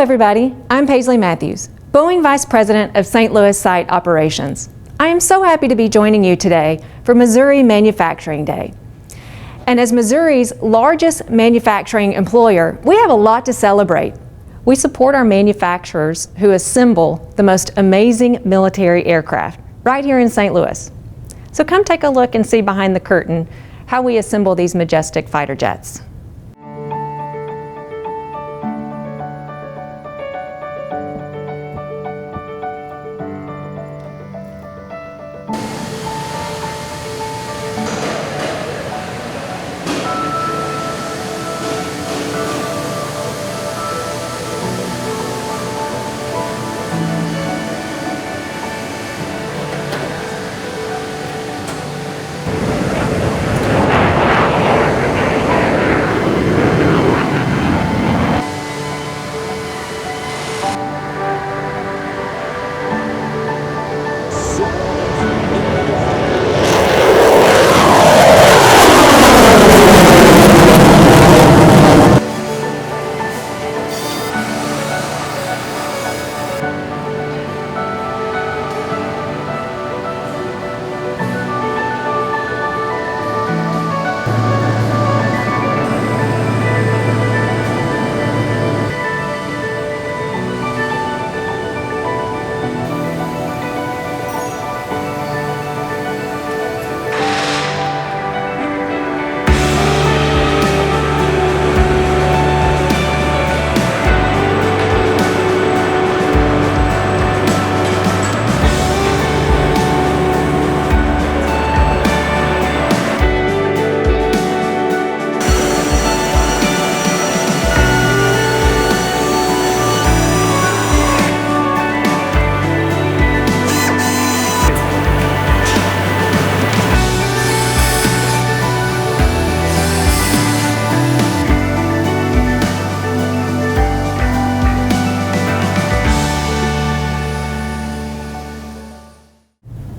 everybody. I'm Paisley Matthews, Boeing Vice President of St. Louis Site Operations. I am so happy to be joining you today for Missouri Manufacturing Day. And as Missouri's largest manufacturing employer, we have a lot to celebrate. We support our manufacturers who assemble the most amazing military aircraft right here in St. Louis. So come take a look and see behind the curtain how we assemble these majestic fighter jets.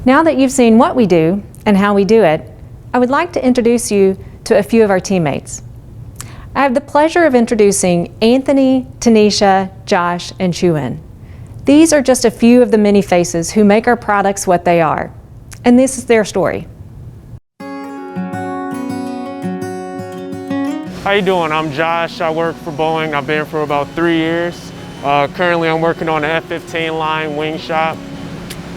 Now that you've seen what we do and how we do it, I would like to introduce you to a few of our teammates. I have the pleasure of introducing Anthony, Tanisha, Josh, and Chuan. These are just a few of the many faces who make our products what they are, and this is their story. How you doing? I'm Josh. I work for Boeing. I've been for about 3 years. Currently, I'm working on the F-15 line wing shop.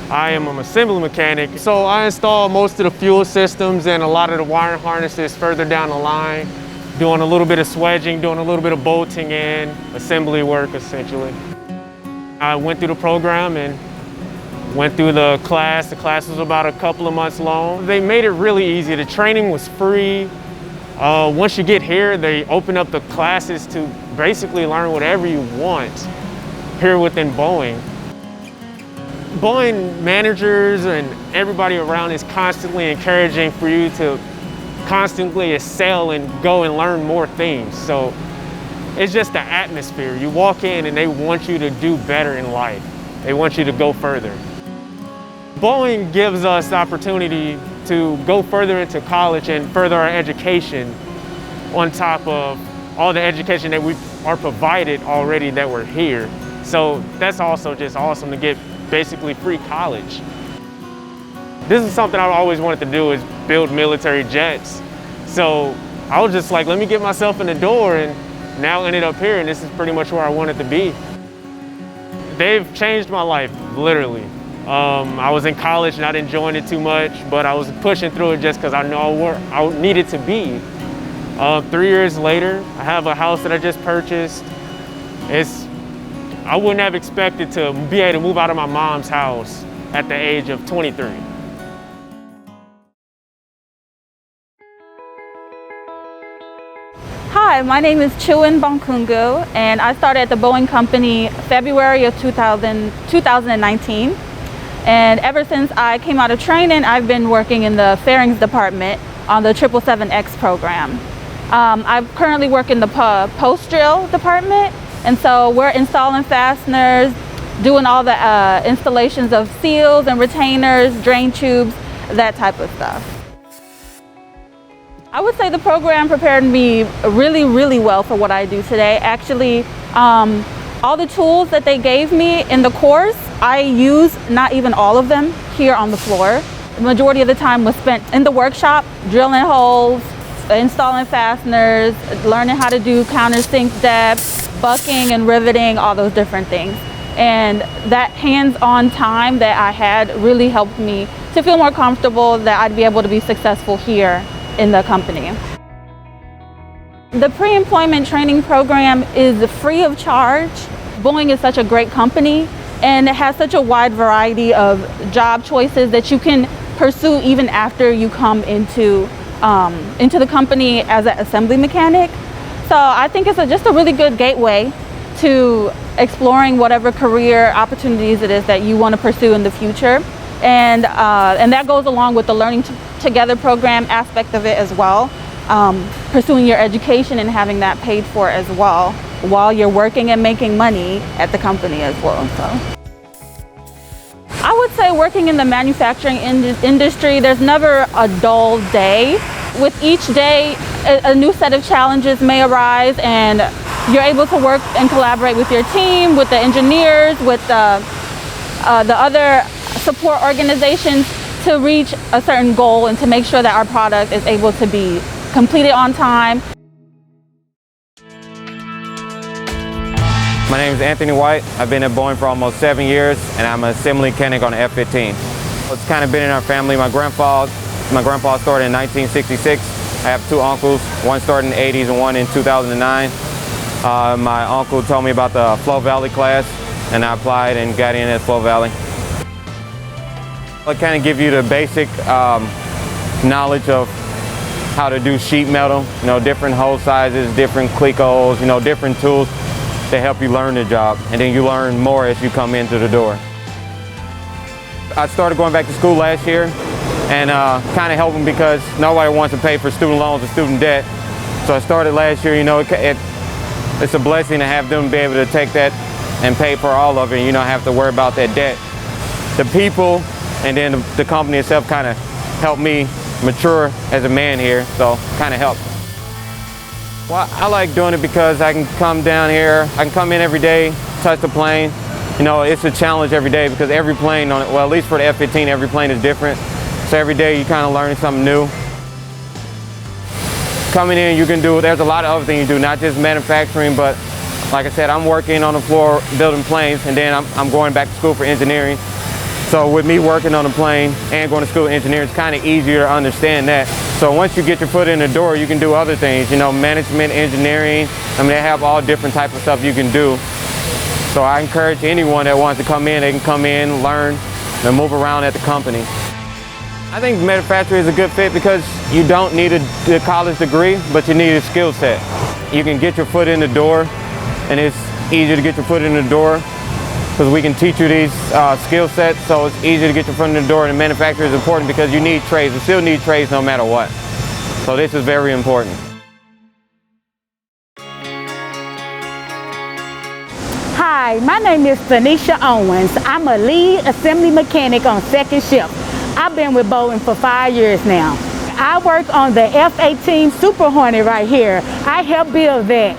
I am an assembly mechanic, so I install most of the fuel systems and a lot of the wiring harnesses further down the line, doing a little bit of swedging, doing a little bit of bolting and assembly work, essentially. I went through the program and went through the class. The class was about a couple of months long. They made it really easy. The training was free. Once you get here, they open up the classes to basically learn whatever you want here within Boeing. Boeing managers and everybody around is constantly encouraging for you to constantly excel and go and learn more things. So it's just the atmosphere. You walk in and they want you to do better in life. They want you to go further. Boeing gives us the opportunity to go further into college and further our education on top of all the education that we are provided already that we're here. So that's also just awesome to get basically free college. This is something I've always wanted to do, is build military jets. So I was just like, let me get myself in the door, and now ended up here, and this is pretty much where I wanted to be. They've changed my life, literally. I was in college, not enjoying it too much, but I was pushing through it just because I know where I needed to be. 3 years later, I have a house that I just purchased. I wouldn't have expected to be able to move out of my mom's house at the age of 23. Hi, my name is Chuan Bongkungu, and I started at the Boeing company February of 2019. And ever since I came out of training, I've been working in the fairings department on the 777X program. I currently work in the post-drill department, and so we're installing fasteners, doing all the installations of seals and retainers, drain tubes, that type of stuff. I would say the program prepared me really, really well for what I do today. Actually, All the tools that they gave me in the course, I use not even all of them here on the floor. The majority of the time was spent in the workshop, drilling holes, installing fasteners, learning how to do countersink depth, bucking and riveting, all those different things. And that hands-on time that I had really helped me to feel more comfortable that I'd be able to be successful here in the company. The pre-employment training program is free of charge. Boeing is such a great company and it has such a wide variety of job choices that you can pursue even after you come into the company as an assembly mechanic. So I think it's just a really good gateway to exploring whatever career opportunities it is that you want to pursue in the future. And that goes along with the Learning Together program aspect of it as well. Pursuing your education and having that paid for as well while you're working and making money at the company as well. So I would say working in the manufacturing industry, there's never a dull day. With each day, a new set of challenges may arise and you're able to work and collaborate with your team, with the engineers, with the other support organizations to reach a certain goal and to make sure that our product is able to be completed on time. My name is Anthony White. I've been at Boeing for almost 7 years and I'm an assembly mechanic on the F-15. It's kind of been in our family. My grandpa started in 1966. I have two uncles, one started in the 80s and one in 2009. My uncle told me about the Flow Valley class and I applied and got in at Flow Valley. I'll kind of give you the basic knowledge of how to do sheet metal, different hole sizes, different click holes, different tools to help you learn the job. And then you learn more as you come into the door. I started going back to school last year and kind of helping because nobody wants to pay for student loans or student debt. So I started last year, it's a blessing to have them be able to take that and pay for all of it. You don't have to worry about that debt. The people and then the company itself kind of helped me mature as a man here, so kind of helped. Well, I like doing it because I can come down here, I can come in every day, touch the plane. It's a challenge every day because every plane, well, at least for the F-15, every plane is different. So every day you kind of learning something new. Coming in, there's a lot of other things you do, not just manufacturing, but like I said, I'm working on the floor building planes and then I'm going back to school for engineering. So with me working on a plane and going to school for engineering, it's kind of easier to understand that. So once you get your foot in the door, you can do other things, management, engineering. They have all different types of stuff you can do. So I encourage anyone that wants to come in, they can come in, learn, and move around at the company. I think manufacturing is a good fit because you don't need a college degree, but you need a skill set. You can get your foot in the door, and it's easier to get your foot in the door because we can teach you these skill sets, so it's easier to get your foot in the door, and manufacturing is important because you need trades. You still need trades no matter what. So this is very important. Hi, my name is Tanisha Owens. I'm a lead assembly mechanic on second shift. I've been with Boeing for 5 years now. I work on the F-18 Super Hornet right here. I helped build that.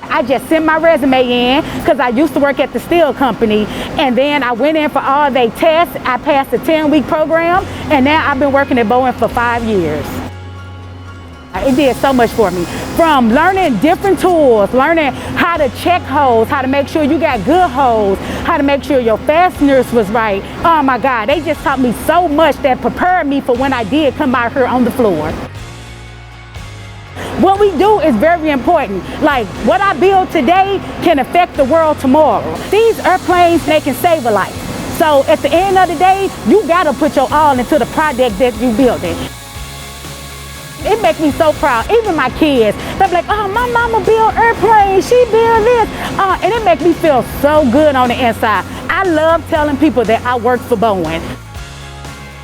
I just sent my resume in because I used to work at the steel company, and then I went in for all their tests. I passed a 10-week program, and now I've been working at Boeing for 5 years. It did so much for me. From learning different tools, learning how to check holes, how to make sure you got good holes, how to make sure your fasteners was right. Oh my God, they just taught me so much that prepared me for when I did come out here on the floor. What we do is very important. Like what I build today can affect the world tomorrow. These airplanes, they can save a life. So at the end of the day, you gotta put your all into the project that you building. It makes me so proud. Even my kids, they're like, oh, my mama built airplanes, she built this. And it makes me feel so good on the inside. I love telling people that I work for Boeing.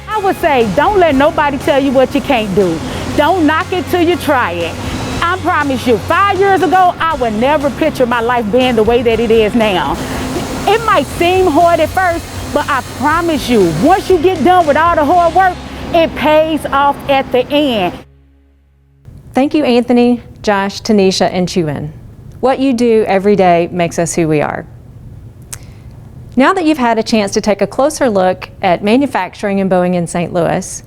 I would say, don't let nobody tell you what you can't do. Don't knock it till you try it. I promise you, 5 years ago, I would never picture my life being the way that it is now. It might seem hard at first, but I promise you, once you get done with all the hard work, it pays off at the end. Thank you, Anthony, Josh, Tanisha, and Chuan. What you do every day makes us who we are. Now that you've had a chance to take a closer look at manufacturing in Boeing in St. Louis,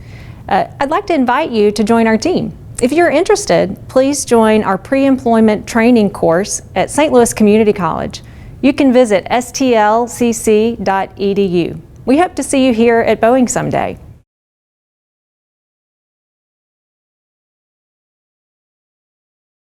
I'd like to invite you to join our team. If you're interested, please join our pre-employment training course at St. Louis Community College. You can visit stlcc.edu. We hope to see you here at Boeing someday.